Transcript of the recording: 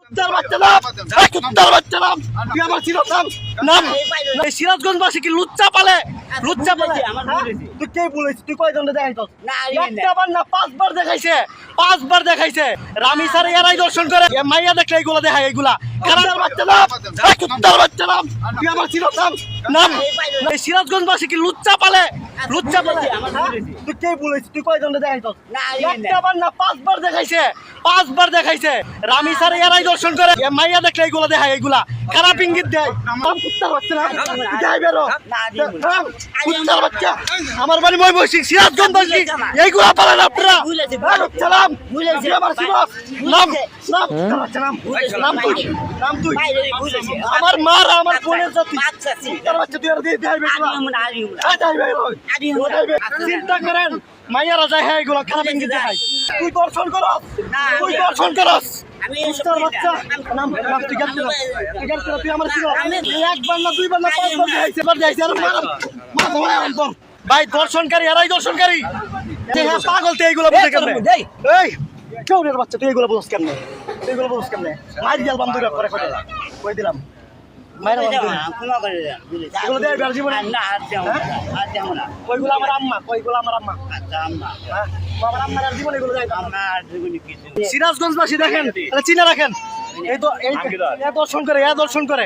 কুত্তার বাচ্চা নাম, এই কুত্তার বাচ্চা নাম, তুই আমার ছিল নাম নাম। এই সিরাজগঞ্জবাসী কি লুচ্চা পালে? লুচ্চা পালে তুই কে বলেছিস? তুই কয়জন দেখাইছস? একবার না পাঁচবার দেখাইছে, পাঁচবার দেখাইছে। রামি স্যার এরাই দর্শন করে, এ মাইয়া দেখলে এইগুলা দেখায়, এইগুলা কুত্তার বাচ্চা নাম, এই কুত্তার বাচ্চা নাম, তুই আমার ছিল নাম নাম। এই সিরাজগঞ্জবাসী কি লুচ্চা পালে? লুচ্চা পালে তুই কে বলেছিস? তুই কয়জন দেখাইছস? একবার না পাঁচবার দেখাইছে, পাঁচবার দেখাইছে। রামি স্যার এরাই দর্শন করে, এ মাইয়া দেখলে এইগুলা দেখায়, এইগুলা খারাপ ইঙ্গিত দেয়। নাম কুত্তার বাচ্চা নাম, যাই বেরো নাম, কুত্তার বাচ্চা। আমার বাড়ি ময়মনসিংহ, সিরাজগঞ্জবাসী এইগুলা পালেন আপনারা। সালাম আমার সিরাজ নাম নাম, কুত্তার বাচ্চা নাম, নাম তুই, নাম তুই। আমার মার আমার বোনের জাতি কুত্তার বাচ্চা, তুই আর দিয়ে দেয় বেগুলা। চিন্তা করেন মাইয়ারা যায়, হ্যাঁ এগুলো খারাপ ইঙ্গিত দেখায়। তুই দর্শন করস, তুই দর্শন করস, কুত্তার বাচ্চা নাম নাম। তুই গেল তুই আমার ছিল একবার না দুইবার না পাঁচবার দেখাইছে, এবার দেখাইছে। আর ভাই দর্শনকারী এরাই দর্শনকারী। হ্যাঁ পাগল, তুই এইগুলো বুঝে কেমনে? এই কেউরের বাচ্চা, তুই এইগুলো বুঝস কেমনে? তুই এগুলো বুঝস কেমনে? মাইর গেল বান্ধব করে করে কই দিলাম মাইরা এগুলো দেয় বের জীবনে কইগুলো আমার আম্মা, কইগুলো আমার আম্মা। হ্যাঁ আমার আম্মার আর জীবনে এগুলো দেয়। সিরাজগঞ্জবাসী দেখেন, চিনে রাখেন, এই তো এই দর্শন করে, দর্শন করে।